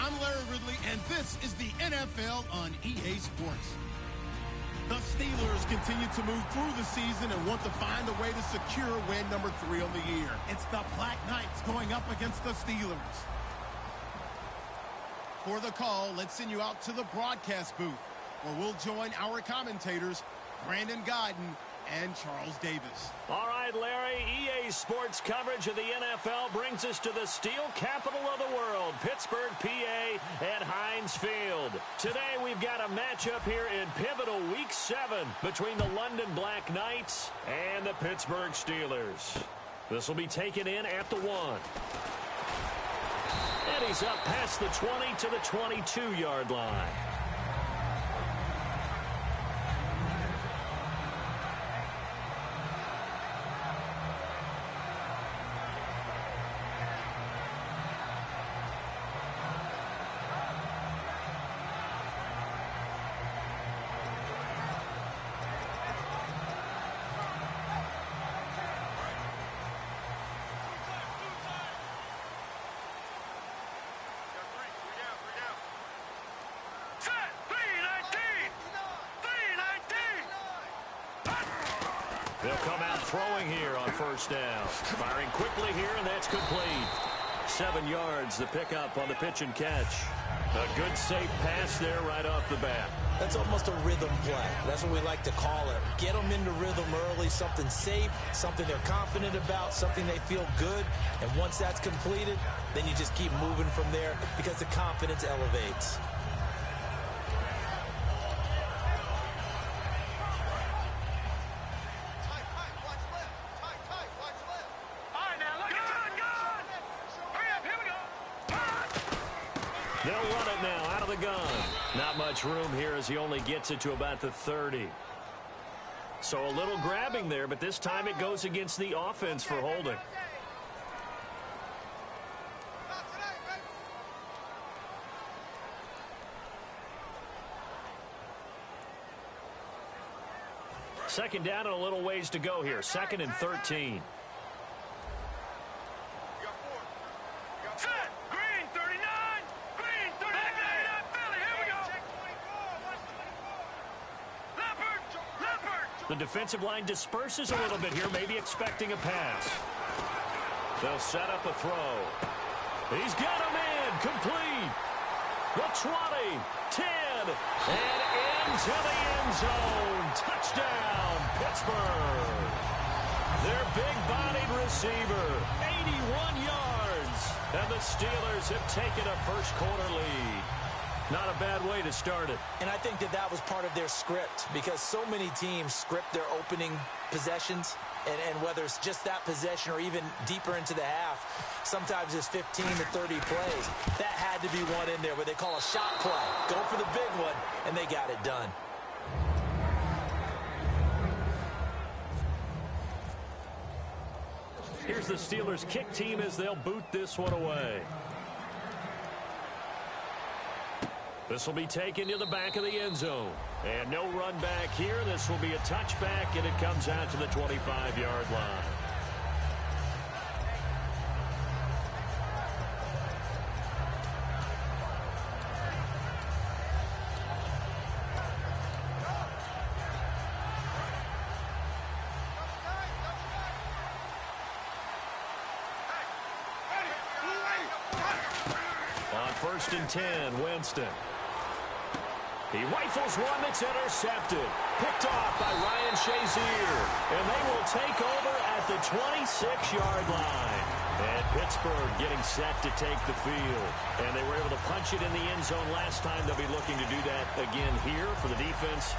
I'm Larry Ridley, and this is the NFL on EA Sports. The Steelers continue to move through the season and want to find a way to secure win number 3 on the year. It's the Black Knights going up against the Steelers. For the call, let's send you out to the broadcast booth, where we'll join our commentators, Brandon Godden and Charles Davis. All right, Larry, EA Sports coverage of the NFL brings us to the steel capital of the world, Pittsburgh, PA, at Heinz Field. Today, we've got a matchup here in pivotal Week 7 between the London Black Knights and the Pittsburgh Steelers. This will be taken in at the 1. And he's up past the 20 to the 22-yard line. They'll come out throwing here on first down. Firing quickly here, and that's complete. 7 yards the pickup on the pitch and catch. A good, safe pass there right off the bat. That's almost a rhythm play. That's what we like to call it. Get them into rhythm early, something safe, something they're confident about, something they feel good. And once that's completed, then you just keep moving from there because the confidence elevates. They'll run it now out of the gun. Not much room here as he only gets it to about the 30. So a little grabbing there, but this time it goes against the offense for holding. Second down and a little ways to go here. 2nd and 13. The defensive line disperses a little bit here, maybe expecting a pass. They'll set up a throw. He's got him in, complete. The 20, 10, and into the end zone. Touchdown, Pittsburgh. Their big-bodied receiver, 81 yards. And the Steelers have taken a first-quarter lead. Not a bad way to start it. And I think that was part of their script because so many teams script their opening possessions. And whether it's just that possession or even deeper into the half, sometimes it's 15 to 30 plays. That had to be one in there where they call a shot play. Go for the big one, and they got it done. Here's the Steelers' kick team as they'll boot this one away. This will be taken to the back of the end zone. And no run back here. This will be a touchback, and it comes out to the 25-yard line. On 1st and 10, Winston. He rifles one that's intercepted. Picked off by Ryan Shazier. And they will take over at the 26-yard line. And Pittsburgh getting set to take the field. And they were able to punch it in the end zone last time. They'll be looking to do that again here for the defense.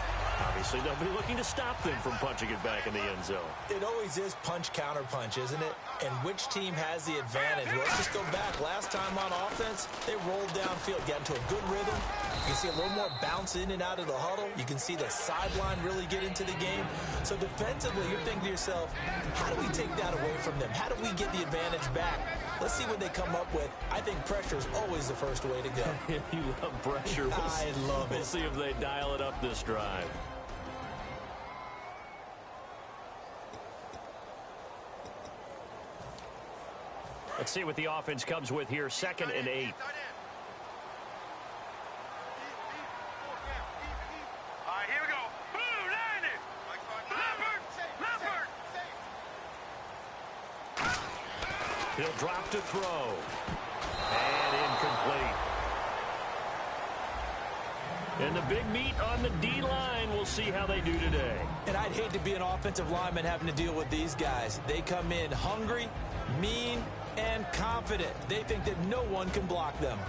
Obviously, they'll be looking to stop them from punching it back in the end zone. It always is punch-counter-punch, isn't it? And which team has the advantage? Well, let's just go back. Last time on offense, they rolled downfield, got into a good rhythm. You can see a little more bounce in and out of the huddle. You can see the sideline really get into the game. So defensively, you're thinking to yourself, how do we take that away from them? How do we get the advantage back? Let's see what they come up with. I think pressure is always the first way to go. You love pressure. I love it. We'll see if they dial it up this drive. Let's see what the offense comes with here. 2nd and 8. He'll drop to throw. And incomplete. And the big meat on the D-line. We'll see how they do today. And I'd hate to be an offensive lineman having to deal with these guys. They come in hungry, mean, and confident. They think that no one can block them.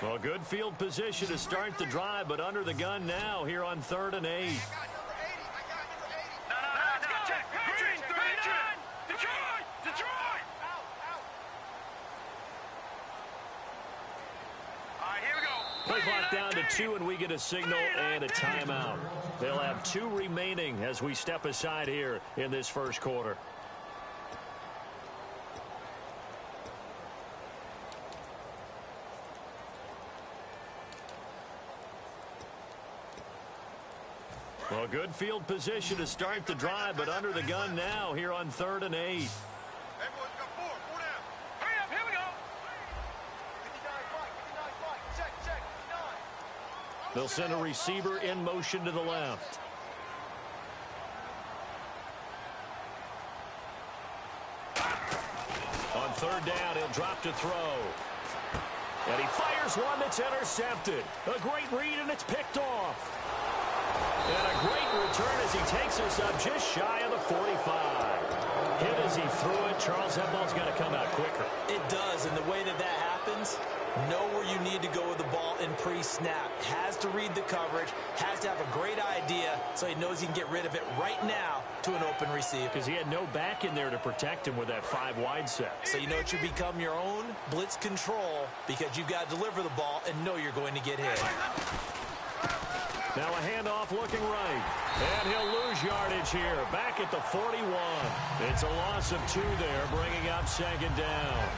Well, good field position to start the drive, but under the gun now here on 3rd and 8. Play clock down to 2, and we get a signal and a timeout. They'll have 2 remaining as we step aside here in this first quarter. Well, good field position to start the drive, but under the gun now here on 3rd and 8. They'll send a receiver in motion to the left. On 3rd down, he'll drop to throw. And he fires one that's intercepted. A great read, and it's picked off. And a great return as he takes us up just shy of the 45. Hit as he threw it. Charles, that ball's got to come out quicker. It does, and the way that happens, know where you need to go with the ball in pre-snap. Has to read the coverage, has to have a great idea so he knows he can get rid of it right now to an open receiver. Because he had no back in there to protect him with that 5-wide set. So you know it should become your own blitz control because you've got to deliver the ball and know you're going to get hit. Now a handoff looking right. And he'll lose yardage here. Back at the 41. It's a loss of 2 there, bringing up 2nd down.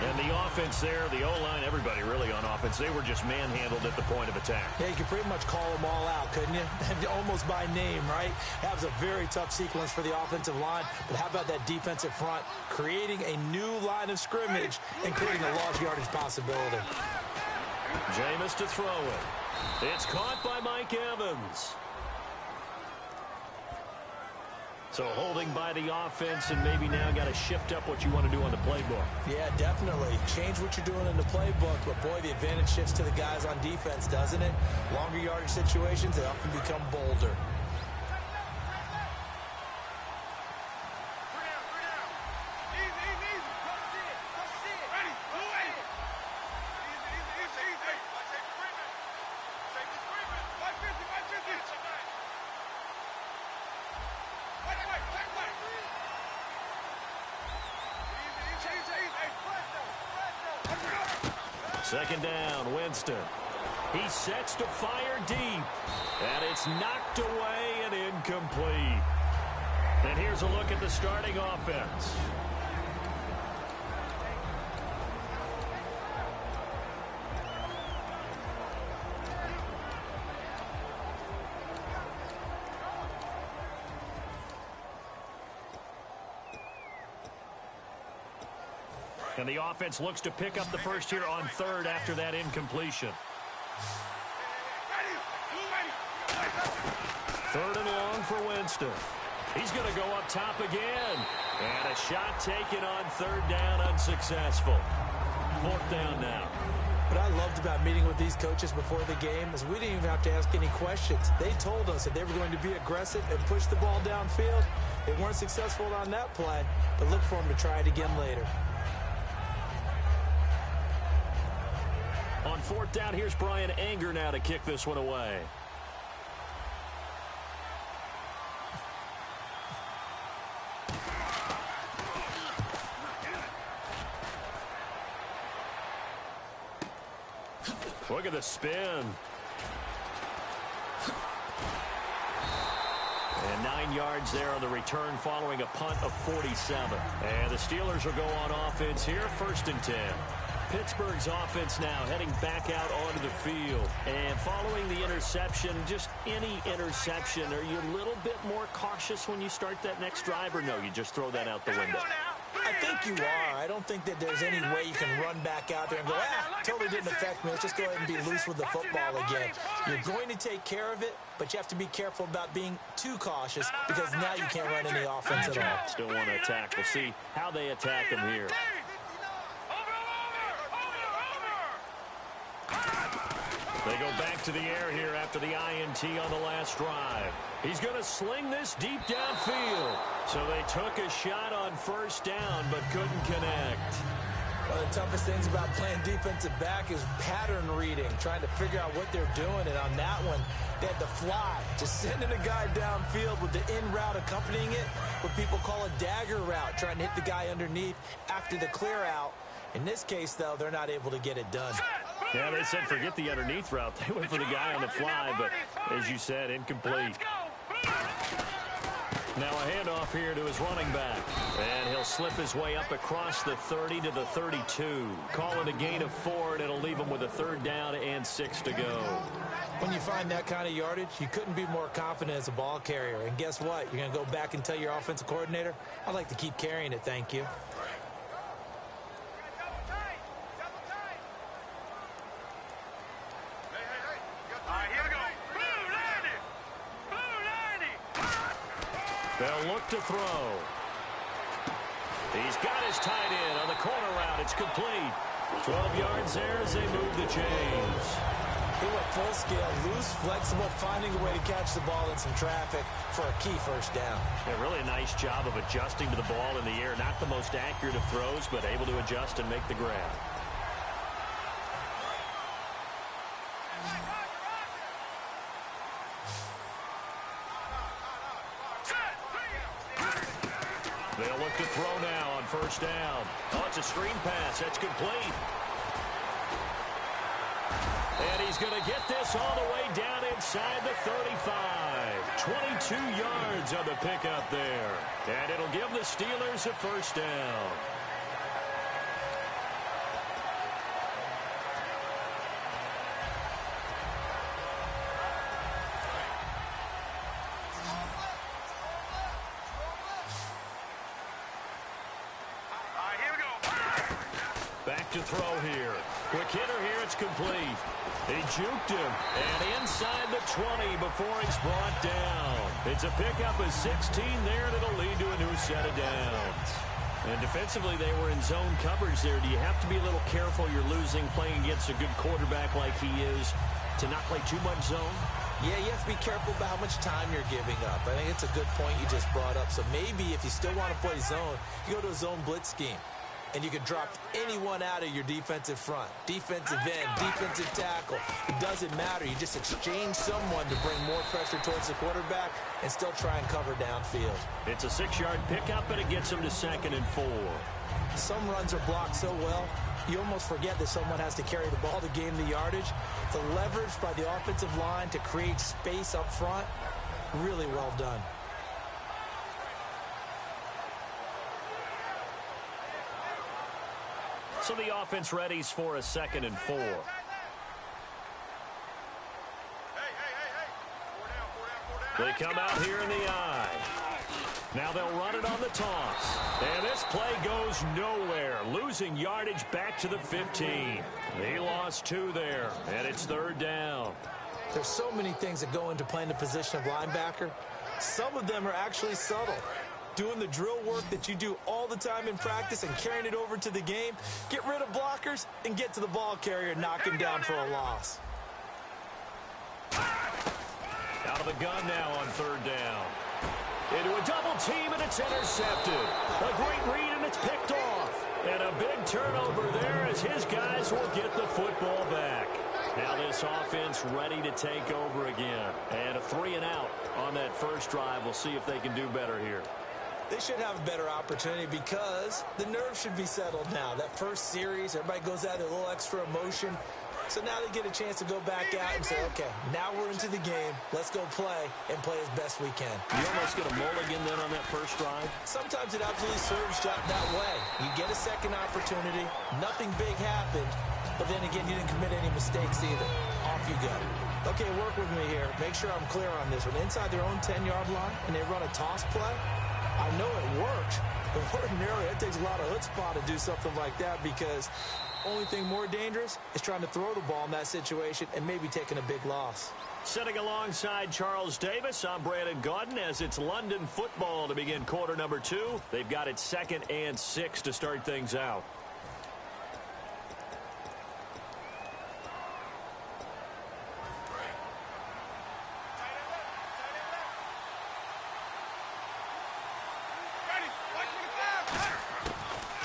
And the offense there, the O-line, everybody really on offense, they were just manhandled at the point of attack. Yeah, you could pretty much call them all out, couldn't you? Almost by name, right? That was a very tough sequence for the offensive line. But how about that defensive front creating a new line of scrimmage and creating a lost yardage possibility? Jameis to throw it. It's caught by Mike Evans. So holding by the offense, and maybe now got to shift up what you want to do on the playbook. Yeah, definitely. Change what you're doing in the playbook, but boy, the advantage shifts to the guys on defense, doesn't it? Longer yardage situations, they often become bolder. Second down, Winston. He sets to fire deep. And it's knocked away and incomplete. And here's a look at the starting offense. And the offense looks to pick up the first here on 3rd after that incompletion. 3rd and long for Winston. He's going to go up top again. And a shot taken on 3rd down, unsuccessful. 4th down now. What I loved about meeting with these coaches before the game is we didn't even have to ask any questions. They told us that they were going to be aggressive and push the ball downfield. They weren't successful on that play, but look for them to try it again later. On 4th down, here's Brian Anger now to kick this one away. Look at the spin. And 9 yards there on the return following a punt of 47. And the Steelers will go on offense here, 1st and 10. Pittsburgh's offense now heading back out onto the field. And following the interception, just any interception, are you a little bit more cautious when you start that next drive, or no, you just throw that out the window? I think you are. I don't think that there's any way you can run back out there and go, totally didn't affect me. Let's just go ahead and be loose with the football again. You're going to take care of it, but you have to be careful about being too cautious because now you can't run any offense at all. Still want to attack. We'll see how they attack him here. They go back to the air here after the INT on the last drive. He's going to sling this deep downfield. So they took a shot on first down but couldn't connect. One of the toughest things about playing defensive back is pattern reading, trying to figure out what they're doing. And on that one, they had to fly, just sending a guy downfield with the in route accompanying it, what people call a dagger route, trying to hit the guy underneath after the clear out. In this case, though, they're not able to get it done. Yeah, they said forget the underneath route. They went for the guy on the fly, but as you said, incomplete. Now a handoff here to his running back. And he'll slip his way up across the 30 to the 32. Call it a gain of 4, and it'll leave him with a third down and 6 to go. When you find that kind of yardage, you couldn't be more confident as a ball carrier. And guess what? You're going to go back and tell your offensive coordinator, I'd like to keep carrying it, thank you. They'll look to throw. He's got his tight end on the corner route. It's complete. 12 yards there as they move the chains. He went full scale, loose, flexible, finding a way to catch the ball in some traffic for a key first down. Yeah, really a nice job of adjusting to the ball in the air. Not the most accurate of throws, but able to adjust and make the grab. They'll look to throw now on first down. Oh, it's a screen pass. That's complete. And he's going to get this all the way down inside the 35. 22 yards on the pickup there. And it'll give the Steelers a first down. Back to throw here. Quick hitter here. It's complete. He juked him. And inside the 20 before he's brought down. It's a pickup of 16 there, and it'll lead to a new set of downs. And defensively, they were in zone coverage there. Do you have to be a little careful? You're losing playing against a good quarterback like he is to not play too much zone? Yeah, you have to be careful about how much time you're giving up. I think it's a good point you just brought up. So maybe if you still want to play zone, you go to a zone blitz scheme. And you can drop anyone out of your defensive front. Defensive end, defensive tackle. It doesn't matter. You just exchange someone to bring more pressure towards the quarterback and still try and cover downfield. It's a 6-yard pickup, and it gets him to 2nd and 4. Some runs are blocked so well, you almost forget that someone has to carry the ball to gain the yardage. The leverage by the offensive line to create space up front, really well done. So the offense readies for a 2nd and 4. They come out here in the eye. Now they'll run it on the toss. And this play goes nowhere. Losing yardage back to the 15. He lost 2 there, and it's 3rd down. There's so many things that go into playing the position of linebacker. Some of them are actually subtle. Doing the drill work that you do all the time in practice and carrying it over to the game. Get rid of blockers and get to the ball carrier and knock him down for a loss. Out of the gun now on 3rd down. Into a double team, and it's intercepted. A great read, and it's picked off. And a big turnover there as his guys will get the football back. Now this offense ready to take over again. And a 3-and-out on that first drive. We'll see if they can do better here. They should have a better opportunity because the nerves should be settled now. That first series, everybody goes out with a little extra emotion. So now they get a chance to go back out and say, okay, now we're into the game. Let's go play and play as best we can. You almost get a mulligan then on that first drive? Sometimes it absolutely serves that way. You get a second opportunity. Nothing big happened. But then again, you didn't commit any mistakes either. Off you go. Okay, work with me here. Make sure I'm clear on this. When inside their own 10-yard line and they run a toss play, I know it works, Ordinarily, it takes a lot of chutzpah to do something like that because only thing more dangerous is trying to throw the ball in that situation and maybe taking a big loss. Sitting alongside Charles Davis, I'm Brandon Gaudin as it's London football to begin quarter number 2. They've got it 2nd and 6 to start things out.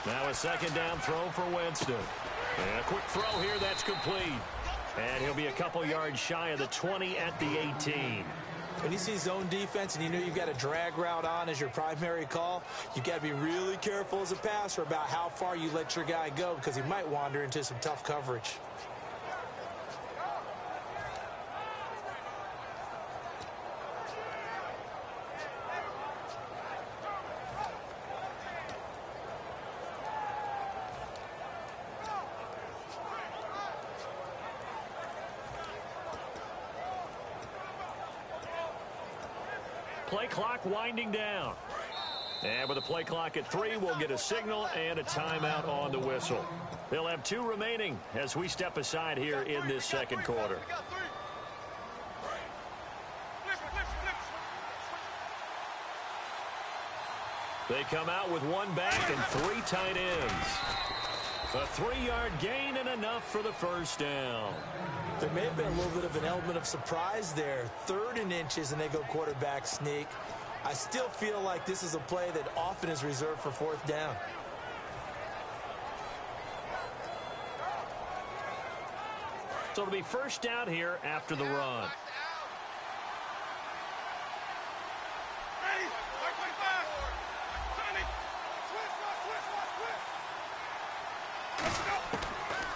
Now a 2nd down throw for Winston. And a quick throw here, that's complete. And he'll be a couple yards shy of the 20 at the 18. When you see zone defense and you know you've got a drag route on as your primary call, you've got to be really careful as a passer about how far you let your guy go because he might wander into some tough coverage. Play clock winding down. And with the play clock at 3, we'll get a signal and a timeout on the whistle. They'll have 2 remaining as we step aside here in this 2nd quarter. They come out with 1 back and 3 tight ends. A 3-yard gain and enough for the 1st down. There may have been a little bit of an element of surprise there. 3rd and inches, and they go quarterback sneak. I still feel like this is a play that often is reserved for 4th down. So it'll be 1st down here after the run.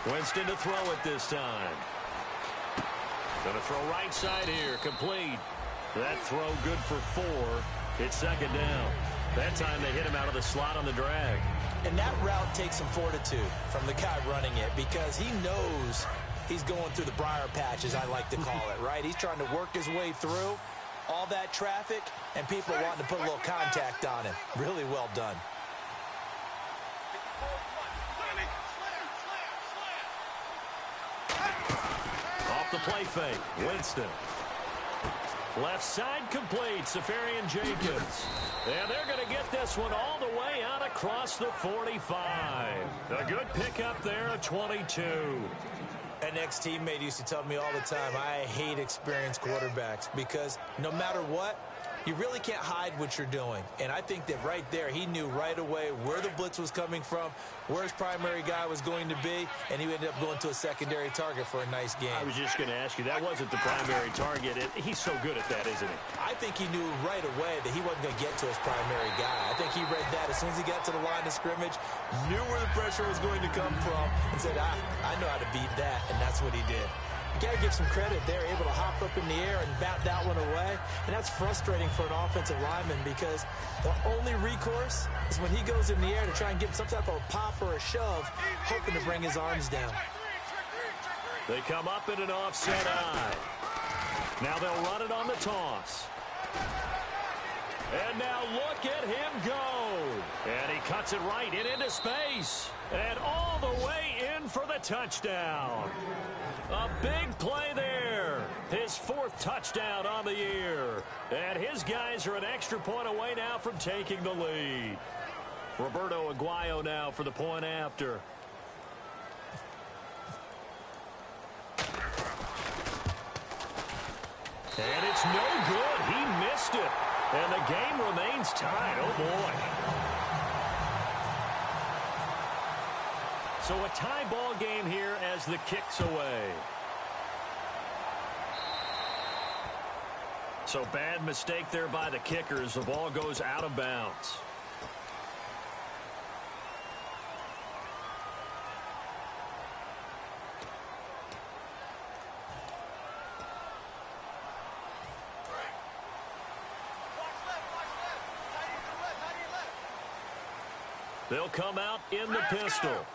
Winston to throw it this time. Going to throw right side here, complete. That throw good for 4. It's 2nd down. That time they hit him out of the slot on the drag. And that route takes some fortitude from the guy running it because he knows he's going through the briar patch, as I like to call it, right? He's trying to work his way through all that traffic and people wanting to put a little contact on him. Really well done. Off the play fake, Winston. Left side complete, Safarian Jenkins. And they're going to get this one all the way out across the 45. A good pickup there at 22. An ex-teammate used to tell me all the time, I hate experienced quarterbacks because no matter what, you really can't hide what you're doing. And I think that right there, he knew right away where the blitz was coming from, where his primary guy was going to be, and he ended up going to a secondary target for a nice game. I was just going to ask you, that wasn't the primary target. He's so good at that, isn't he? I think he knew right away that he wasn't going to get to his primary guy. I think he read that as soon as he got to the line of scrimmage, knew where the pressure was going to come from, and said, I know how to beat that, and that's what he did. You got to give some credit. They're able to hop up in the air and bat that one away. And that's frustrating for an offensive lineman because the only recourse is when he goes in the air to try and give some type of a pop or a shove, hoping to bring his arms down. They come up in an offset eye. Now they'll run it on the toss. And now look at him go. And he cuts it right into space. And all the way in for the touchdown. A big play there. His 4th touchdown on the year. And his guys are an extra point away now from taking the lead. Roberto Aguayo now for the point after. And it's no good. He missed it. And the game remains tied. Oh, boy. So a tie ball game here as the kick's away. So bad mistake there by the kickers. The ball goes out of bounds. They'll come out in the pistol.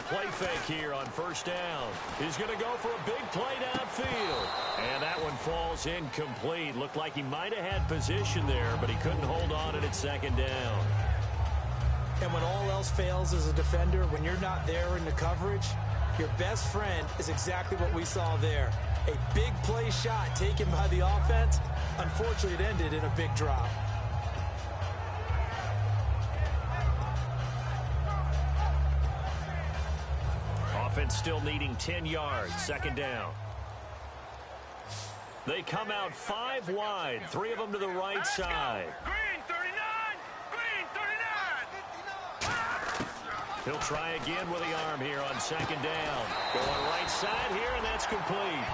play fake here on first down. He's going to go for a big play downfield. And that one falls incomplete. Looked like he might have had position there, but he couldn't hold on at its second down. And when all else fails as a defender, when you're not there in the coverage, your best friend is exactly what we saw there. A big play shot taken by the offense. Unfortunately, it ended in a big drop. Offense still needing 10 yards. Second down. They come out 5 wide. 3 of them to the right side. Green 39! Green 39! He'll try again with the arm here on second down. Going right side here, and that's complete.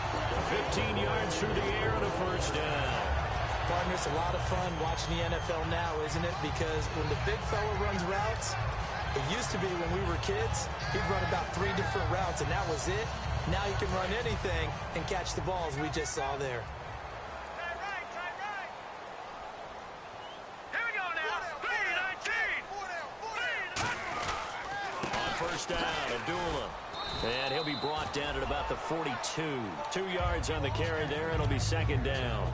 15 yards through the air and a first down. Partner, it's a lot of fun watching the NFL now, isn't it? Because when the big fella runs routes, it used to be when we were kids, he'd run about 3 different routes, and that was it. Now he can run anything and catch the balls we just saw there. Try right. Here we go now. 3-19. On first down, Abdullah. And he'll be brought down at about the 42. 2 yards on the carry there, and it'll be second down.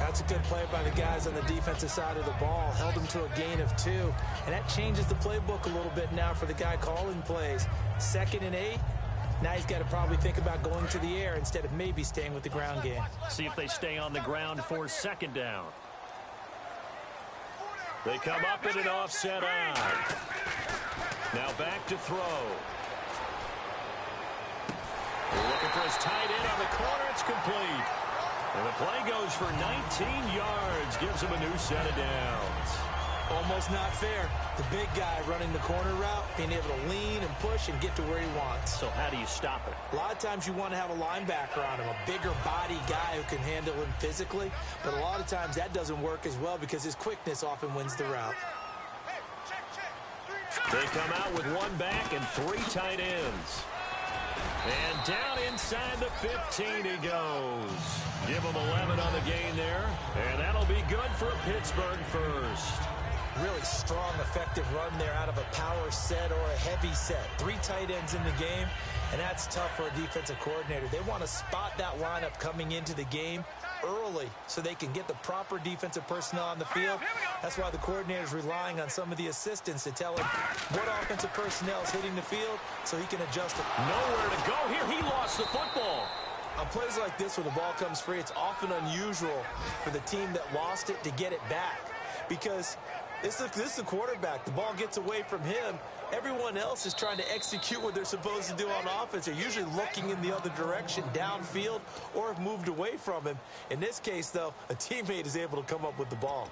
That's a good play by the guys on the defensive side of the ball. Held them to a gain of 2. And that changes the playbook a little bit now for the guy calling plays. 2nd and 8. Now he's got to probably think about going to the air instead of maybe staying with the ground game. See if they stay on the ground for second down. They come up in an offset eye. Now back to throw. Looking for his tight end on the corner. It's complete. And the play goes for 19 yards. Gives him a new set of downs. Almost not fair. The big guy running the corner route, being able to lean and push and get to where he wants. So how do you stop it? A lot of times you want to have a linebacker on him, a bigger body guy who can handle him physically. But a lot of times that doesn't work as well because his quickness often wins the route. They come out with 1 back and 3 tight ends. And down inside the 15 he goes. Give him 11 on the gain there. And that'll be good for a Pittsburgh first. Really strong, effective run there out of a power set or a heavy set. 3 tight ends in the game, and that's tough for a defensive coordinator. They want to spot that lineup coming into the game early so they can get the proper defensive personnel on the field. That's why the coordinator is relying on some of the assistants to tell him what offensive personnel is hitting the field so he can adjust it. Nowhere to go here. He lost the football. On plays like this where the ball comes free, it's often unusual for the team that lost it to get it back because this is the quarterback. The ball gets away from him. Everyone else is trying to execute what they're supposed to do on offense. They're usually looking in the other direction, downfield, or have moved away from him. In this case, though, a teammate is able to come up with the ball.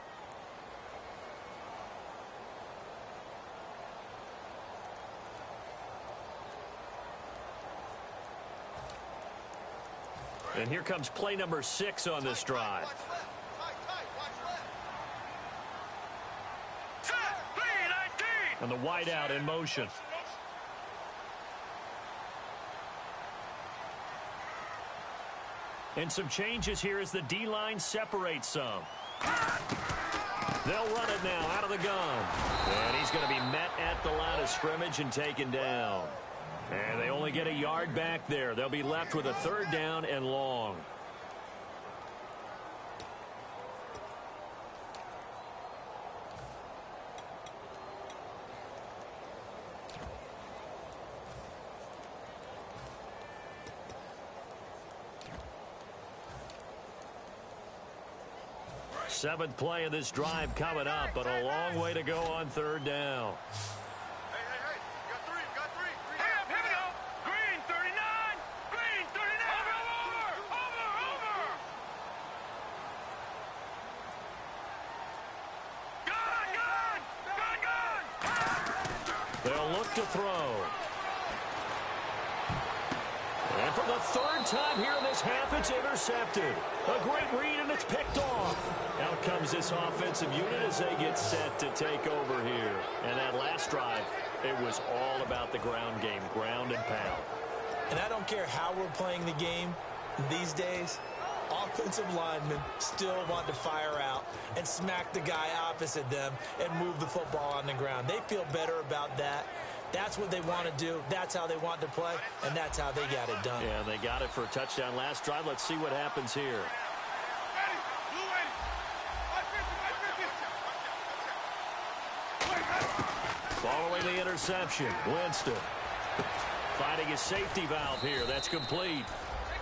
And here comes play number 6 on this drive. And the wideout in motion. And some changes here as the D-line separates some. They'll run it now out of the gun. And he's going to be met at the line of scrimmage and taken down. And they only get a yard back there. They'll be left with a 3rd down and long. Seventh play of this drive coming up, but a long way to go on 3rd down. Hey, got three. Here we go. Green 39. Green 39. Over. Gun. They'll look to throw. And for the 3rd time here in this half, it's intercepted. A great read, and it's picked off. Out comes this offensive unit as they get set to take over here. And that last drive, it was all about the ground game, ground and pound. And I don't care how we're playing the game these days, offensive linemen still want to fire out and smack the guy opposite them and move the football on the ground. They feel better about that That's what they want to do. That's how they want to play, and that's how they got it done. Yeah, they got it for a touchdown last drive. Let's see what happens here. Following the interception, Winston finding his safety valve here. That's complete.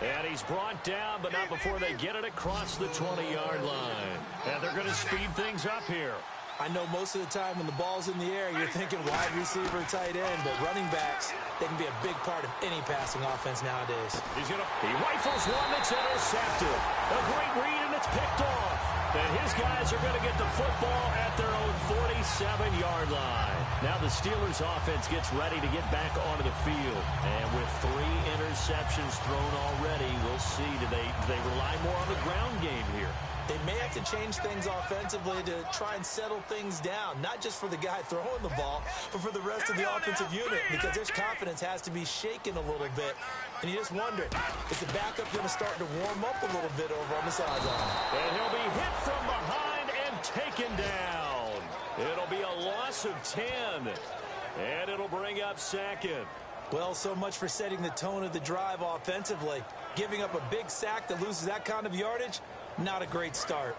And he's brought down, but not before they get it across the 20-yard line. And they're going to speed things up here. I know most of the time when the ball's in the air, you're thinking wide receiver, tight end, but running backs, they can be a big part of any passing offense nowadays. He rifles one that's intercepted. A great read, and it's picked off. And his guys are going to get the football at their own 47-yard line. Now the Steelers offense gets ready to get back onto the field. And with 3 interceptions thrown already, we'll see. Do they rely more on the ground game here? They may have to change things offensively to try and settle things down, not just for the guy throwing the ball, but for the rest of the offensive unit, because their confidence has to be shaken a little bit. And you just wonder, is the backup going to start to warm up a little bit over on the sideline? And he'll be hit from behind and taken down. It'll be a loss of 10, and it'll bring up second. Well, so much for setting the tone of the drive offensively. Giving up a big sack that loses that kind of yardage, not a great start.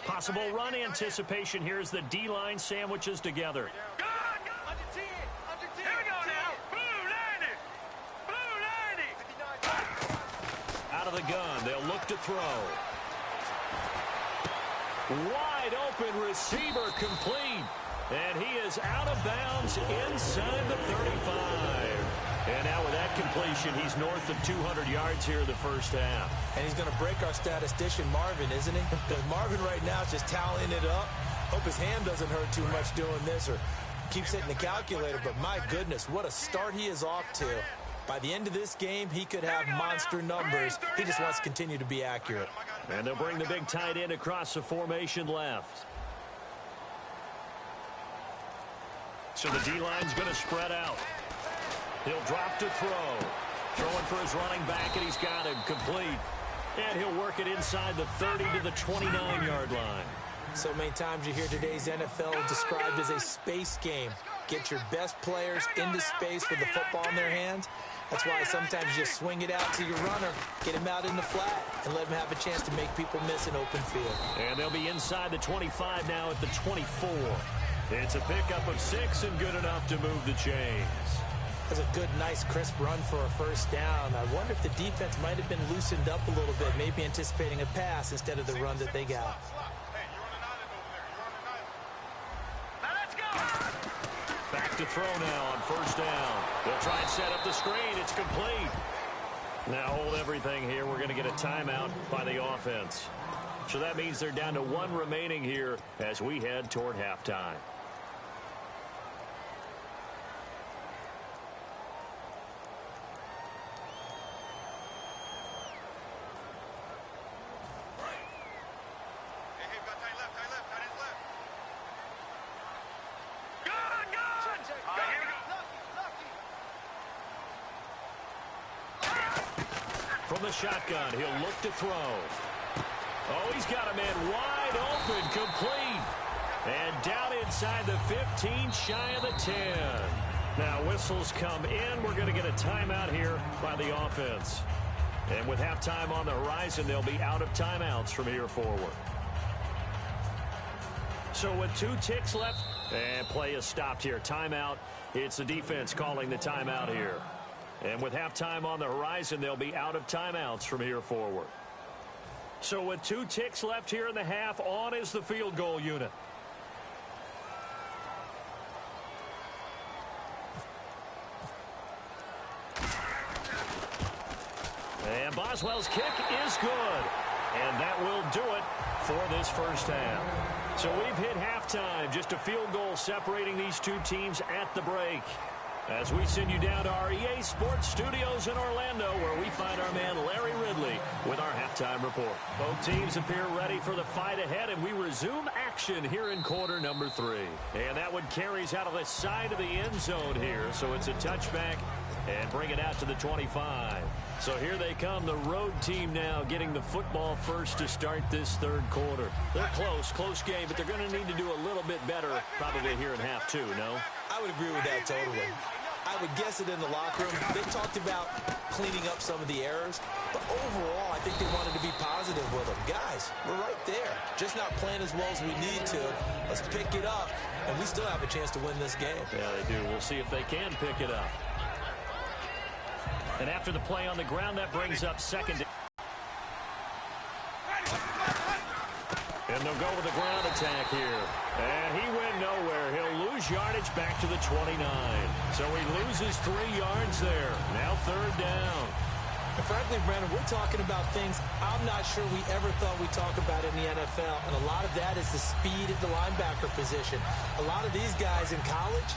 Possible run anticipation here as the D-line sandwiches together. Under 10. Here we go now. Blue 90. Out of the gun, they'll look to throw. Wide open receiver complete. And he is out of bounds inside the 35. And now with that completion, he's north of 200 yards here in the first half. And he's going to break our statistician, Marvin, isn't he? Because Marvin right now is just tallying it up. Hope his hand doesn't hurt too much doing this or keeps hitting the calculator. But my goodness, what a start he is off to. By the end of this game, he could have monster numbers. He just wants to continue to be accurate. And they'll bring the big tight end across the formation left. So the D-line's going to spread out. He'll drop to throw. Throwing for his running back, and he's got him complete. And he'll work it inside the 30 to the 29-yard line. So many times you hear today's NFL described as a space game. Get your best players into space with the football in their hands. That's why sometimes you just swing it out to your runner, get him out in the flat, and let him have a chance to make people miss an open field. And they'll be inside the 25 now at the 24. It's a pickup of 6 and good enough to move the chains. That's a good, nice, crisp run for a first down. I wonder if the defense might have been loosened up a little bit, maybe anticipating a pass instead of the run that they got. Now let's go. Back to throw now on first down. They'll try and set up the screen. It's complete. Now hold everything here. We're going to get a timeout by the offense. So that means they're down to 1 remaining here as we head toward halftime. From the shotgun, he'll look to throw. Oh, he's got a man wide open, complete. And down inside the 15, shy of the 10. Now whistles come in. We're going to get a timeout here by the offense. And with halftime on the horizon, they'll be out of timeouts from here forward. So with 2 ticks left, and play is stopped here. Timeout. It's the defense calling the timeout here. And with halftime on the horizon, they'll be out of timeouts from here forward. So with 2 ticks left here in the half, on is the field goal unit. And Boswell's kick is good. And that will do it for this first half. So we've hit halftime. Just a field goal separating these 2 teams at the break. As we send you down to our EA Sports Studios in Orlando, where we find our man Larry Ridley with our halftime report. Both teams appear ready for the fight ahead, and we resume action here in quarter number 3. And that one carries out of the side of the end zone here, so it's a touchback and bring it out to the 25. So here they come, the road team now getting the football first to start this 3rd quarter. They're close game, but they're going to need to do a little bit better probably here in half 2, no? I would agree with that totally. I would guess it in the locker room. They talked about cleaning up some of the errors, but overall, I think they wanted to be positive with them. Guys, we're right there. Just not playing as well as we need to. Let's pick it up, and we still have a chance to win this game. Yeah, they do. We'll see if they can pick it up. And after the play on the ground, that brings up second. And they'll go with the ground attack here. And he went nowhere. He'll lose yardage back to the 29. So he loses 3 yards there. Now third down. And frankly, Brandon, we're talking about things I'm not sure we ever thought we'd talk about in the NFL. And a lot of that is the speed at the linebacker position. A lot of these guys in college,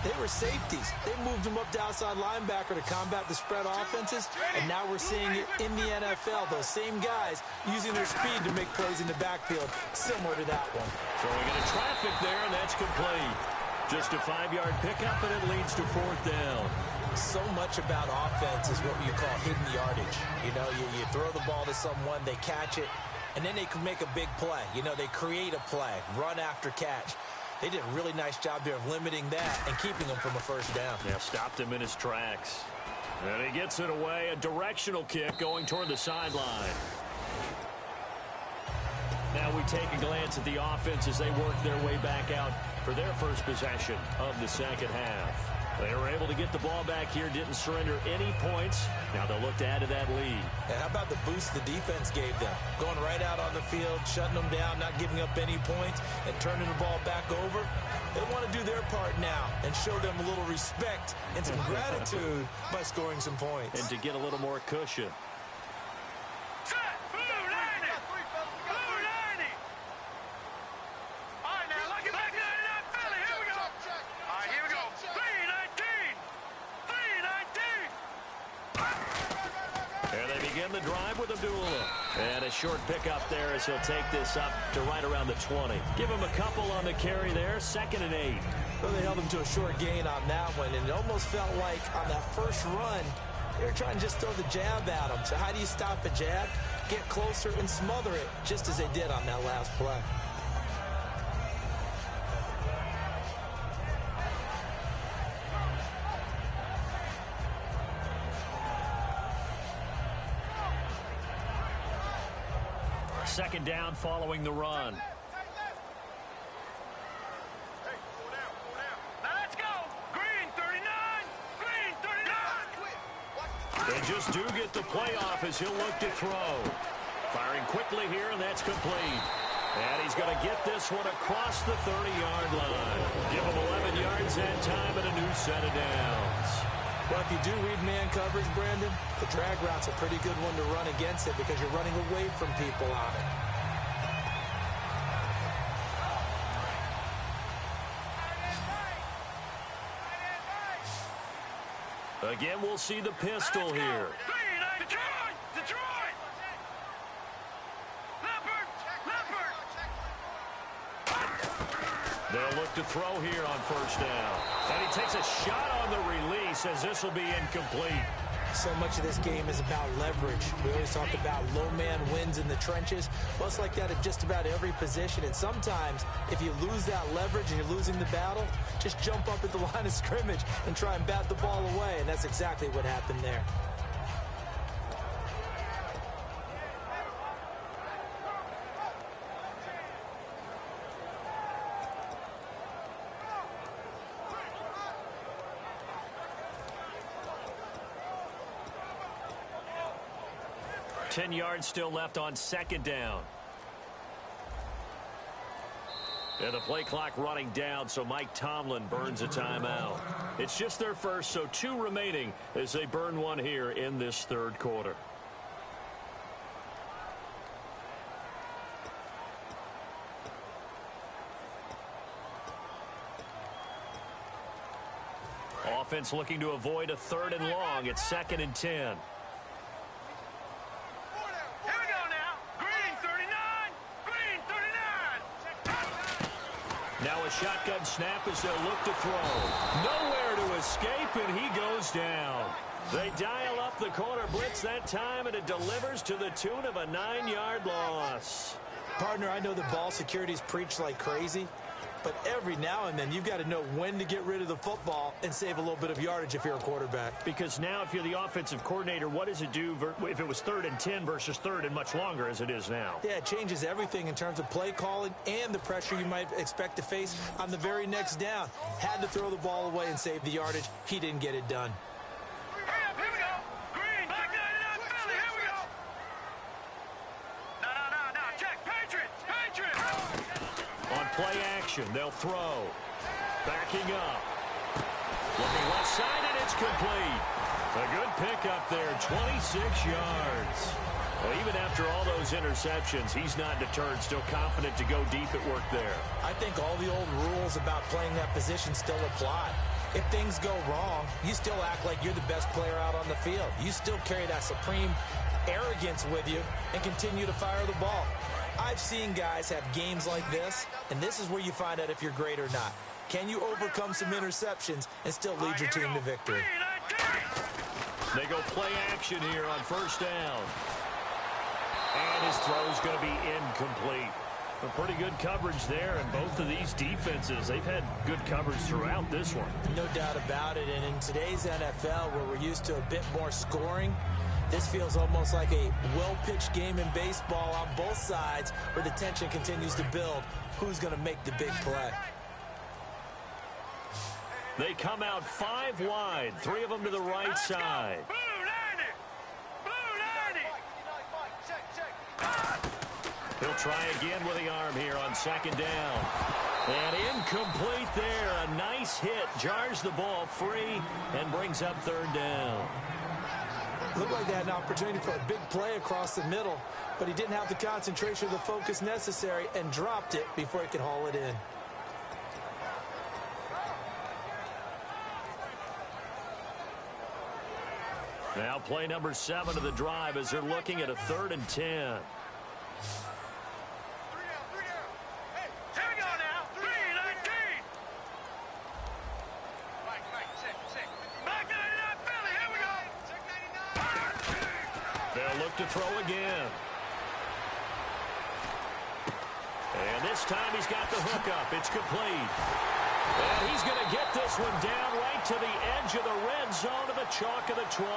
they were safeties. They moved them up to outside linebacker to combat the spread offenses, and now we're seeing it in the NFL. Those same guys using their speed to make plays in the backfield, similar to that one. Throwing into traffic there, and that's complete. Just a 5-yard pickup, and it leads to fourth down. So much about offense is what you call hidden yardage. You know, you throw the ball to someone, they catch it, and then they can make a big play. You know, they create a play, run after catch. They did a really nice job there of limiting that and keeping him from a first down. Yeah, stopped him in his tracks. And he gets it away. A directional kick going toward the sideline. Now we take a glance at the offense as they work their way back out for their first possession of the second half. They were able to get the ball back here, didn't surrender any points. Now they'll look to add to that lead. And how about the boost the defense gave them? Going right out on the field, shutting them down, not giving up any points, and turning the ball back over. They want to do their part now and show them a little respect and some gratitude by scoring some points. And to get a little more cushion. The drive with Abdullah. And a short pickup there as he'll take this up to right around the 20. Give him a couple on the carry there. 2nd and 8. Well, they held him to a short gain on that one, and it almost felt like on that first run, they were trying to just throw the jab at him. So how do you stop a jab? Get closer and smother it, just as they did on that last play. Second down following the run. Let's go. Green 39. Green 39. They just do get the playoff as he'll look to throw. Firing quickly here, and that's complete. And he's going to get this one across the 30-yard line. Give him 11 yards that time and a new set of downs. Well, if you do read man coverage, Brandon, the drag route's a pretty good one to run against it because you're running away from people on it. Again, we'll see the pistol here. Detroit! Leopard! They'll look to throw here on first down. And he takes a shot on the release as this will be incomplete. So much of this game is about leverage. We always talk about low man wins in the trenches. Well, it's like that at just about every position. And sometimes, if you lose that leverage and you're losing the battle, just jump up at the line of scrimmage and try and bat the ball away. And that's exactly what happened there. Ten yards still left on second down. And the play clock running down, so Mike Tomlin burns a timeout. It's just their first, so 2 remaining as they burn one here in this third quarter. Offense looking to avoid a 3rd and long. It's 2nd and 10. Now a shotgun snap as they'll look to throw. Nowhere to escape, and he goes down. They dial up the corner blitz that time, and it delivers to the tune of a 9-yard loss. Partner, I know that ball security is preached like crazy, But every now and then, you've got to know when to get rid of the football and save a little bit of yardage if you're a quarterback. Because now if you're the offensive coordinator, what does it do if it was 3rd and 10 versus 3rd and much longer as it is now? Yeah, it changes everything in terms of play calling and the pressure you might expect to face on the very next down. Had to throw the ball away and save the yardage. He didn't get it done. Hurry up, here we go. Green, back 99, Philly, here we go. No, check, Patriots. On play action, they'll throw. Backing up. Looking left side, and it's complete. A good pickup there, 26 yards. Well, even after all those interceptions, he's not deterred, still confident to go deep at work there. I think all the old rules about playing that position still apply. If things go wrong, you still act like you're the best player out on the field. You still carry that supreme arrogance with you and continue to fire the ball. I've seen guys have games like this, and this is where you find out if you're great or not. Can you overcome some interceptions and still lead your team to victory? They go play action here on 1st down. And his throw's going to be incomplete. A pretty good coverage there, and both of these defenses, they've had good coverage throughout this one. No doubt about it, and in today's NFL, where we're used to a bit more scoring, this feels almost like a well-pitched game in baseball on both sides where the tension continues to build. Who's going to make the big play? They come out 5 wide, 3 of them to the right side. He'll try again with the arm here on 2nd down. And incomplete there. A nice hit. Jars the ball free and brings up 3rd down. Looked like they had an opportunity for a big play across the middle, but he didn't have the concentration or the focus necessary and dropped it before he could haul it in. Now play number 7 of the drive as they're looking at a 3rd and 10. To throw again. And this time he's got the hook up. It's complete. And he's going to get this one down right to the edge of the red zone to the chalk of the 20.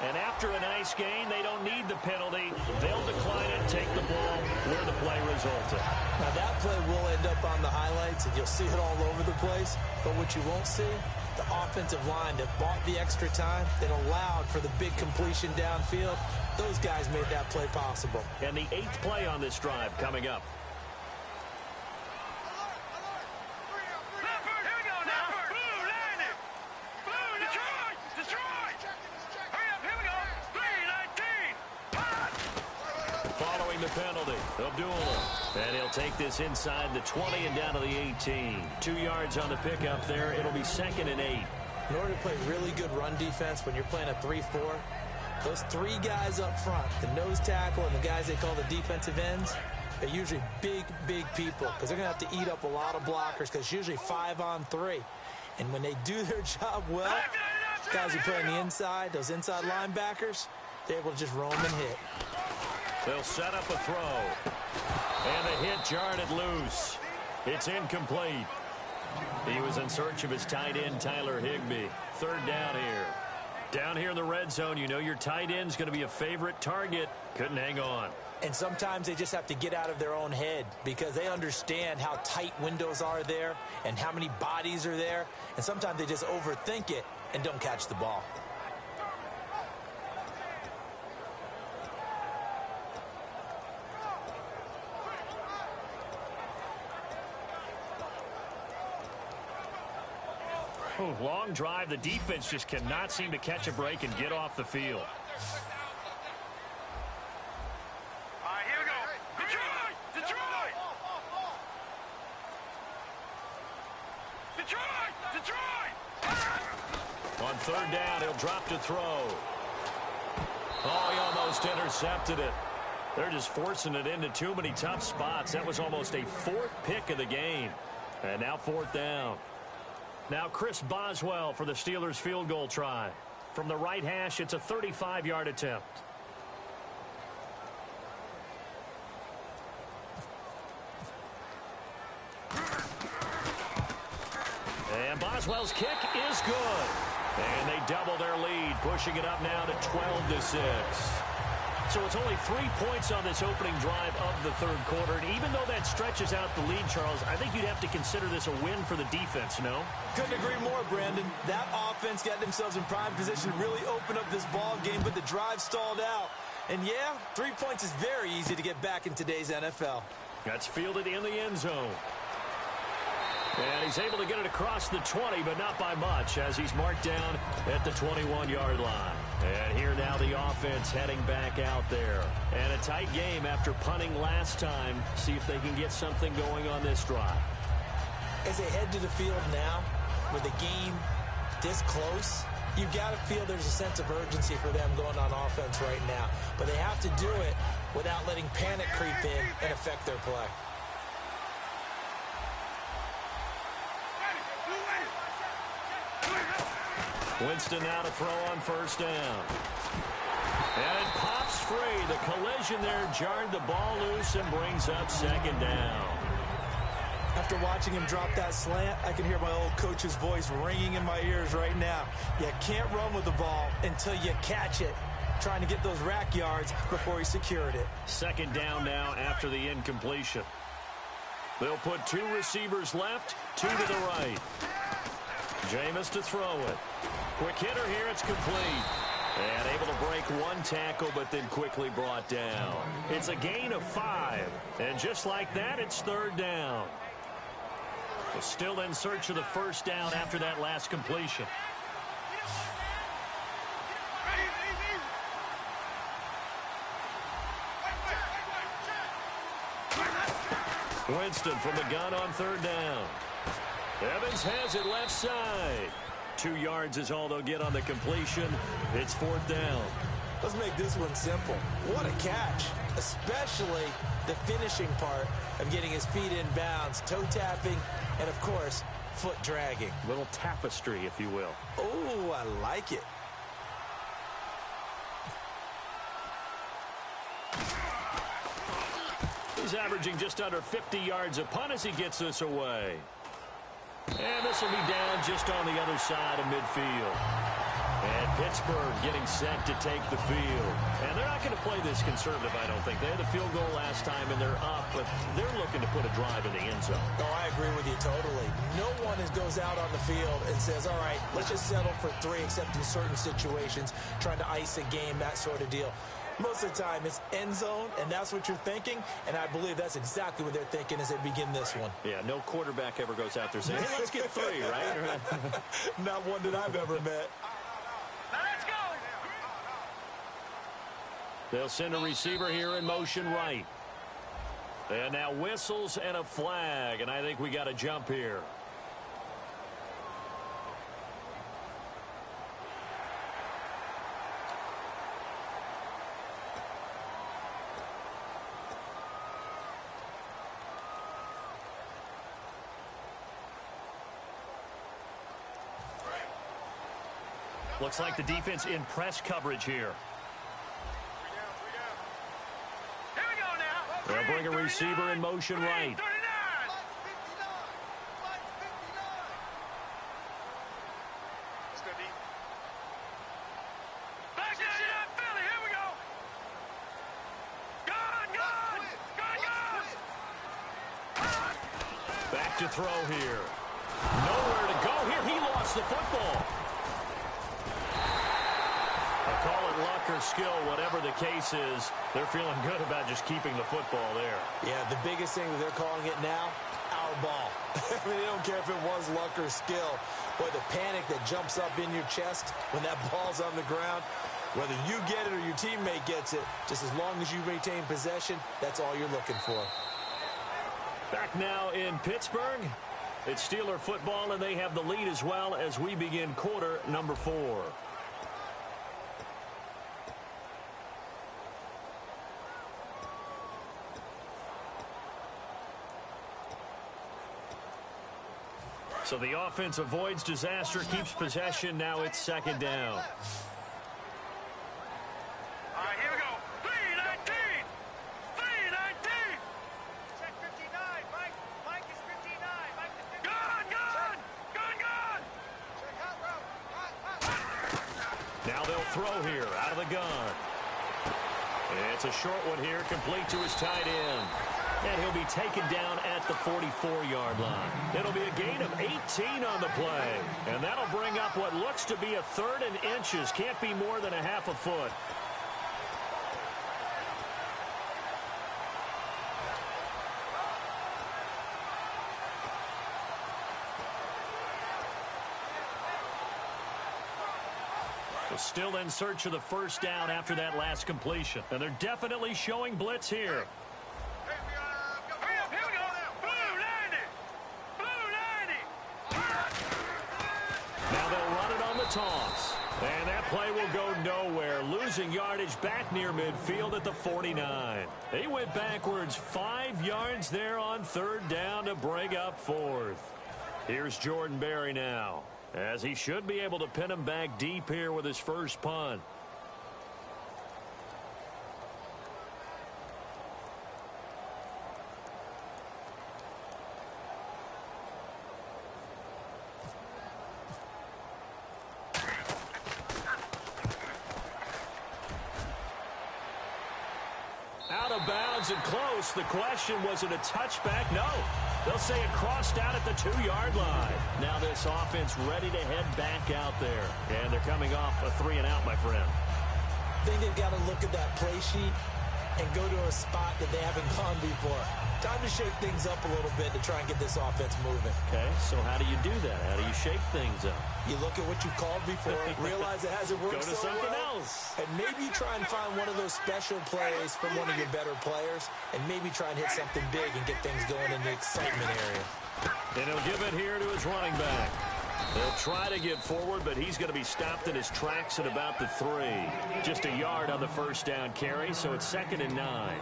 And after a nice gain, they don't need the penalty. They'll decline it, take the ball where the play resulted. Now that play will end up on the highlights, and you'll see it all over the place. But what you won't see, the offensive line that bought the extra time, that allowed for the big completion downfield, those guys made that play possible. And the 8th play on this drive coming up. Following the penalty, Abdullah. And he'll take this inside the 20 and down to the 18. 2 yards on the pickup there. It'll be 2nd and 8. In order to play really good run defense when you're playing a 3-4, those 3 guys up front, the nose tackle and the guys they call the defensive ends, they're usually big people because they're going to have to eat up a lot of blockers because it's usually 5 on 3. And when they do their job well, guys who play on the inside, those inside linebackers, they're able to just roam and hit. They'll set up a throw. And the hit jarred it loose. It's incomplete. He was in search of his tight end, Tyler Higbee. 3rd down here. Down here in the red zone, you know your tight end's going to be a favorite target. Couldn't hang on. And sometimes they just have to get out of their own head because they understand how tight windows are there and how many bodies are there. And sometimes they just overthink it and don't catch the ball. Long drive. The defense just cannot seem to catch a break and get off the field. All right, here we go. Detroit! On 3rd down, he'll drop to throw. Oh, he almost intercepted it. They're just forcing it into too many tough spots. That was almost a 4th pick of the game. And now 4th down. Now Chris Boswell for the Steelers field goal try. From the right hash, it's a 35-yard attempt. And Boswell's kick is good. And they double their lead, pushing it up now to 12-6. So it's only 3 points on this opening drive of the third quarter. And even though that stretches out the lead, Charles, I think you'd have to consider this a win for the defense, no? Couldn't agree more, Brandon. That offense got themselves in prime position to really open up this ball game, but the drive stalled out. And yeah, 3 points is very easy to get back in today's NFL. That's fielded in the end zone. And he's able to get it across the 20, but not by much, as he's marked down at the 21-yard line. And here now the offense heading back out there. And a tight game after punting last time. See if they can get something going on this drive. As they head to the field now, with the game this close, you've got to feel there's a sense of urgency for them going on offense right now. But they have to do it without letting panic creep in and affect their play. Winston now to throw on first down. And it pops free. The collision there jarred the ball loose and brings up second down. After watching him drop that slant, I can hear my old coach's voice ringing in my ears right now. You can't run with the ball until you catch it. Trying to get those rack yards before he secured it. Second down now after the incompletion. They'll put 2 receivers left, 2 to the right. Jameis to throw it. Quick hitter here, it's complete. And able to break 1 tackle, but then quickly brought down. It's a gain of 5. And just like that, it's third down. We're still in search of the first down after that last completion. Winston from the gun on third down. Evans has it left side. 2 yards is all they'll get on the completion. It's fourth down. Let's make this one simple. What a catch, especially the finishing part of getting his feet in bounds, toe tapping, and of course, foot dragging. Little tapestry, if you will. Oh, I like it. He's averaging just under 50 yards a punt as he gets this away. And this will be down just on the other side of midfield. And Pittsburgh getting set to take the field. And they're not going to play this conservative, I don't think. They had the field goal last time, and they're up, but they're looking to put a drive in the end zone. Oh, I agree with you totally. No one goes out on the field and says, all right, let's just settle for 3, except in certain situations, trying to ice a game, that sort of deal. Most of the time, it's end zone, and that's what you're thinking, and I believe that's exactly what they're thinking as they begin this one. Yeah, no quarterback ever goes out there saying, hey, let's get 3, right? Not one that I've ever met. Let's go! They'll send a receiver here in motion right. And now whistles and a flag, and I think we got a jump here. Looks like the defense in press coverage here. Here we go now. They'll bring a receiver in motion right. 39. Let's go deep. Back to Philly. Here we go. Gone. Back to throw here. Nowhere to go here. He lost the football. Call it luck or skill, whatever the case is, they're feeling good about just keeping the football there. Yeah, the biggest thing that they're calling it now, our ball. I mean, they don't care if it was luck or skill. Boy, the panic that jumps up in your chest when that ball's on the ground, whether you get it or your teammate gets it, just as long as you maintain possession, that's all you're looking for. Back now in Pittsburgh, it's Steeler football, and they have the lead as well as we begin quarter number 4. So the offense avoids disaster, keeps possession. Now it's second down. All right, here we go. 319. 319. Check 59. Mike is 59. Mike is 59. Gone. they'll throw here out of the gun. It's a short one here, complete to his tight end. And he'll be taken down at the 44-yard line. It'll be a gain of 18 on the play. And that'll bring up what looks to be a 3rd and inches. Can't be more than a half a foot. Still in search of the first down after that last completion. And they're definitely showing blitz here. Now they'll run it on the toss. And that play will go nowhere. Losing yardage back near midfield at the 49. They went backwards 5 yards there on 3rd down to bring up 4th. Here's Jordan Berry now, as he should be able to pin him back deep here with his first punt. Out of bounds and close. The question, was it a touchback? No. They'll say it crossed out at the 2-yard line. Now this offense ready to head back out there. And they're coming off a 3-and-out, my friend. I think they've got to look at that play sheet and go to a spot that they haven't gone before. Time to shake things up a little bit to try and get this offense moving. Okay, so how do you do that? How do you shake things up? You look at what you called before, realize it hasn't worked Go to so something well, else. and maybe try and find one of those special plays from one of your better players, and maybe try and hit something big and get things going in the excitement area. And he'll give it here to his running back. They'll try to get forward, but he's going to be stopped in his tracks at about the 3. Just a yard on the first down carry, so it's 2nd and 9.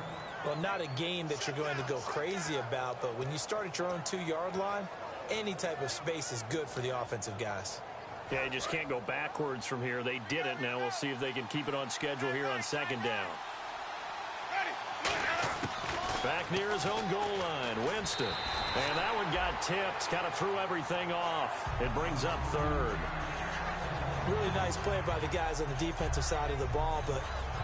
Well, not a game that you're going to go crazy about, but when you start at your own 2-yard line, any type of space is good for the offensive guys. Yeah, you just can't go backwards from here. They didn't. Now we'll see if they can keep it on schedule here on 2nd down. Back near his own goal line, Winston. And that one got tipped, kind of threw everything off. It brings up 3rd. Really nice play by the guys on the defensive side of the ball, but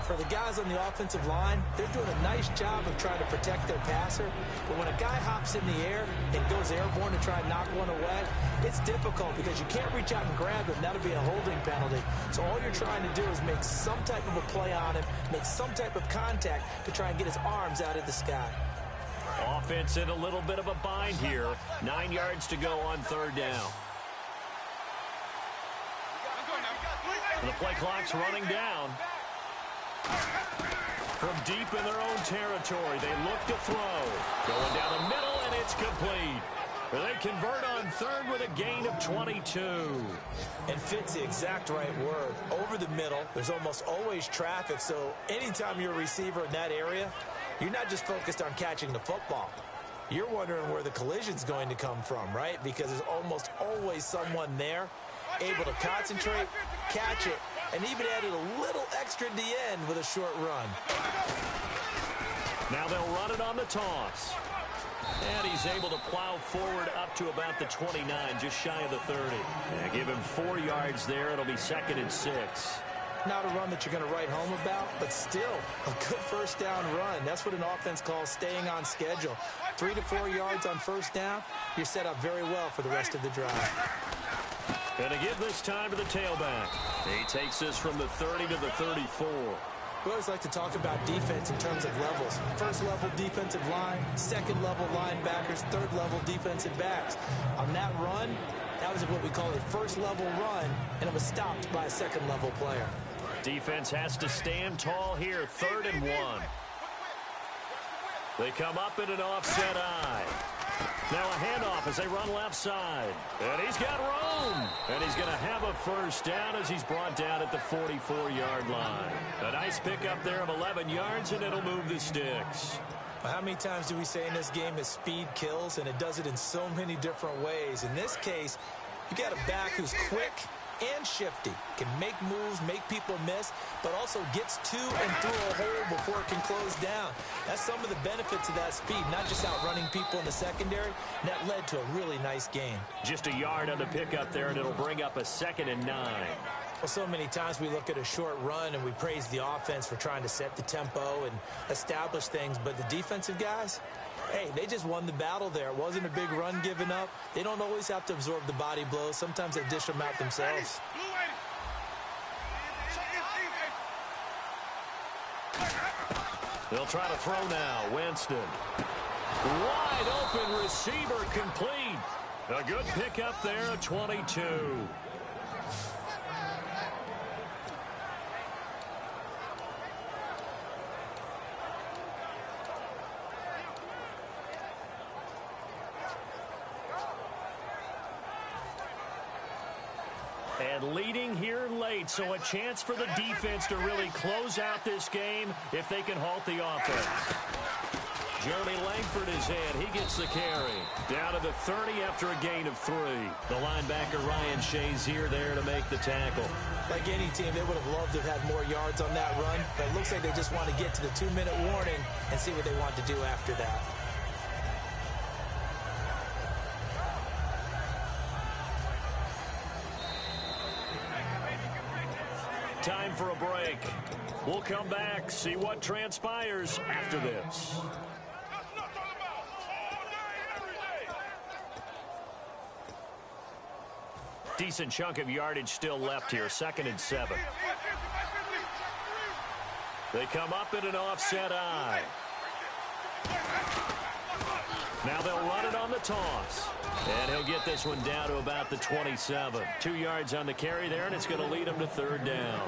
for the guys on the offensive line, they're doing a nice job of trying to protect their passer. But when a guy hops in the air and goes airborne to try and knock one away, it's difficult because you can't reach out and grab him. That'll be a holding penalty. So all you're trying to do is make some type of a play on him, make some type of contact to try and get his arms out of the sky. Offense in a little bit of a bind here. 9 yards to go on 3rd down. The play clock's running down. From deep in their own territory, they look to throw. Going down the middle, and it's complete. They convert on 3rd with a gain of 22. And fits the exact right word. Over the middle, there's almost always traffic, so anytime you're a receiver in that area, you're not just focused on catching the football. You're wondering where the collision's going to come from, right? Because there's almost always someone there able to concentrate, catch it, and even added a little extra at the end with a short run. Now they'll run it on the toss. And he's able to plow forward up to about the 29, just shy of the 30. Yeah, give him 4 yards there. It'll be 2nd and 6. Not a run that you're going to write home about, but still a good first down run. That's what an offense calls staying on schedule. 3 to 4 yards on first down, you're set up very well for the rest of the drive. Going to give this time to the tailback. He takes this from the 30 to the 34. We always like to talk about defense in terms of levels. First level defensive line, second level linebackers, third level defensive backs. On that run, that was what we call a first level run, and it was stopped by a second level player. Defense has to stand tall here, 3rd and 1. They come up in an offset eye. Now a handoff as they run left side. And he's got room. And he's going to have a first down as he's brought down at the 44-yard line. A nice pickup there of 11 yards, and it'll move the sticks. How many times do we say in this game that speed kills, and it does it in so many different ways? In this case, you got a back who's quick and shifty, can make moves, make people miss, but also gets to and through a hole before it can close down. That's some of the benefits of that speed, not just outrunning people in the secondary, and that led to a really nice game. Just a yard on the pickup there, and it'll bring up a 2nd and 9. Well, so many times we look at a short run and we praise the offense for trying to set the tempo and establish things, but the defensive guys, hey, they just won the battle there. It wasn't a big run given up. They don't always have to absorb the body blows. Sometimes they dish them out themselves. They'll try to throw now. Winston. Wide open receiver complete. A good pickup there, a 22. And leading here late, so a chance for the defense to really close out this game if they can halt the offense. Jeremy Langford is in. He gets the carry. Down to the 30 after a gain of 3. The linebacker Ryan Shazier there to make the tackle. Like any team, they would have loved to have had more yards on that run, but it looks like they just want to get to the 2-minute warning and see what they want to do after that. Time for a break. We'll come back, see what transpires after this. Decent chunk of yardage still left here, 2nd and 7. They come up in an offset eye. Now they'll run it on the toss. And he'll get this one down to about the 27. 2 yards on the carry there, and it's going to lead him to 3rd down.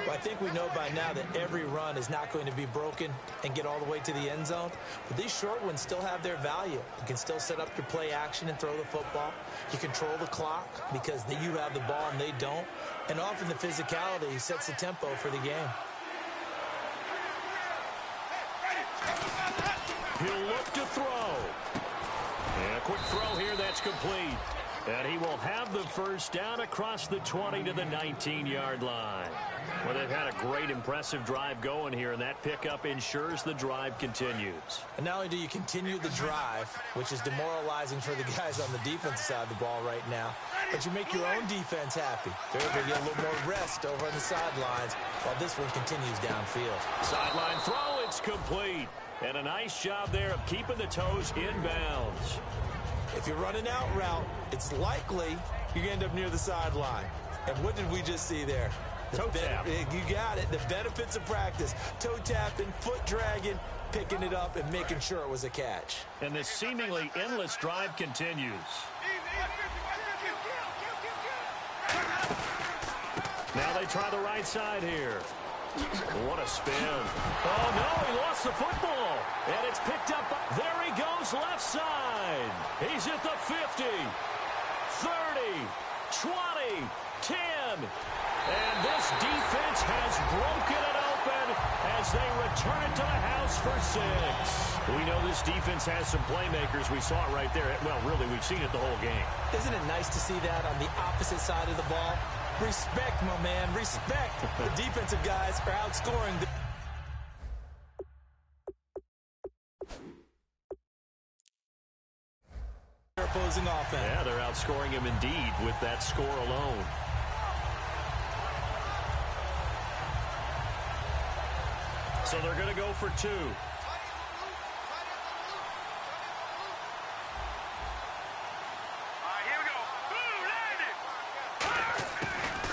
Well, I think we know by now that every run is not going to be broken and get all the way to the end zone. But these short ones still have their value. You can still set up your play action and throw the football. You control the clock because you have the ball and they don't. And often the physicality sets the tempo for the game. He'll look to throw. And a quick throw here, that's complete. And he will have the 1st down across the 20 to the 19-yard line. Well, they've had a great, impressive drive going here, and that pickup ensures the drive continues. And not only do you continue the drive, which is demoralizing for the guys on the defensive side of the ball right now, but you make your own defense happy. They're able to get a little more rest over on the sidelines while this one continues downfield. Sideline throw, it's complete. And a nice job there of keeping the toes inbounds. If you're running out route, it's likely you're going to end up near the sideline. And what did we just see there? Toe tap. You got it. The benefits of practice. Toe tapping, foot dragging, picking it up, and making sure it was a catch. And this seemingly endless drive continues. Now they try the right side here. What a spin. Oh, no, he lost the football. And it's picked up. There he goes, left side. He's at the 50, 30, 20, 10. And this defense has broken it open as they return it to the house for 6. We know this defense has some playmakers. We saw it right there. Well, really, we've seen it the whole game. Isn't it nice to see that on the opposite side of the ball? Respect, my man, respect. The defensive guys are outscoring their opposing offense. Yeah, they're outscoring him indeed with that score alone. So they're going to go for 2.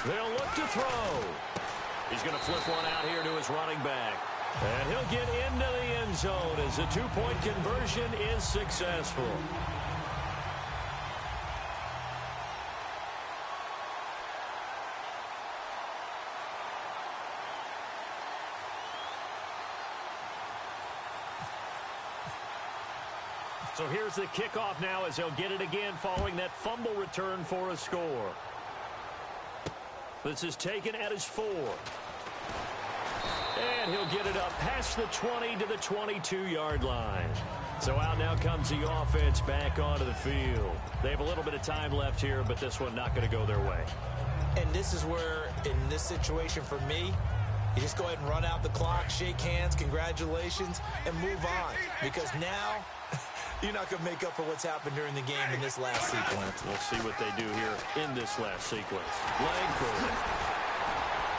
They'll look to throw. He's going to flip one out here to his running back. And he'll get into the end zone as the 2-point conversion is successful. So here's the kickoff now as he'll get it again following that fumble return for a score. This is taken at his 4. And he'll get it up past the 20 to the 22-yard line. So out now comes the offense back onto the field. They have a little bit of time left here, but this one not going to go their way. And this is where, in this situation for me, you just go ahead and run out the clock, shake hands, congratulations, and move on. Because now you're not going to make up for what's happened during the game in this last sequence. We'll see what they do here in this last sequence. Langford.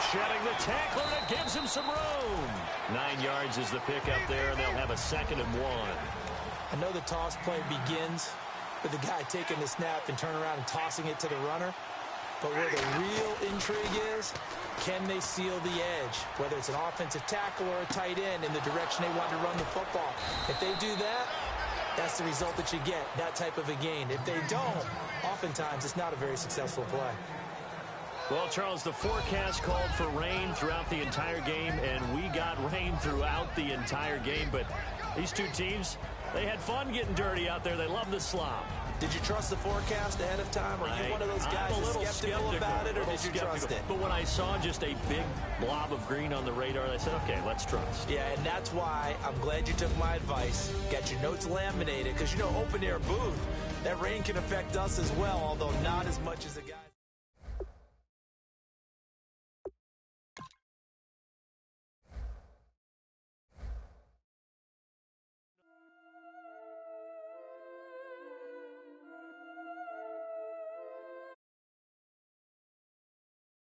Shedding the tackler, and it gives him some room. 9 yards is the pickup there, and they'll have a 2nd and 1. I know the toss play begins with the guy taking the snap and turning around and tossing it to the runner. But where the real intrigue is, can they seal the edge? Whether it's an offensive tackle or a tight end in the direction they want to run the football. If they do that, that's the result that you get, that type of a gain. If they don't, oftentimes it's not a very successful play. Well, Charles, the forecast called for rain throughout the entire game, and we got rain throughout the entire game. But these two teams, they had fun getting dirty out there. They love the slop. Did you trust the forecast ahead of time? Are you one of those guys that's skeptical about it, or did you trust it? But when I saw just a big blob of green on the radar, I said, okay, let's trust. Yeah, and that's why I'm glad you took my advice. Got your notes laminated, because, you know, open-air booth, that rain can affect us as well, although not as much as the guys.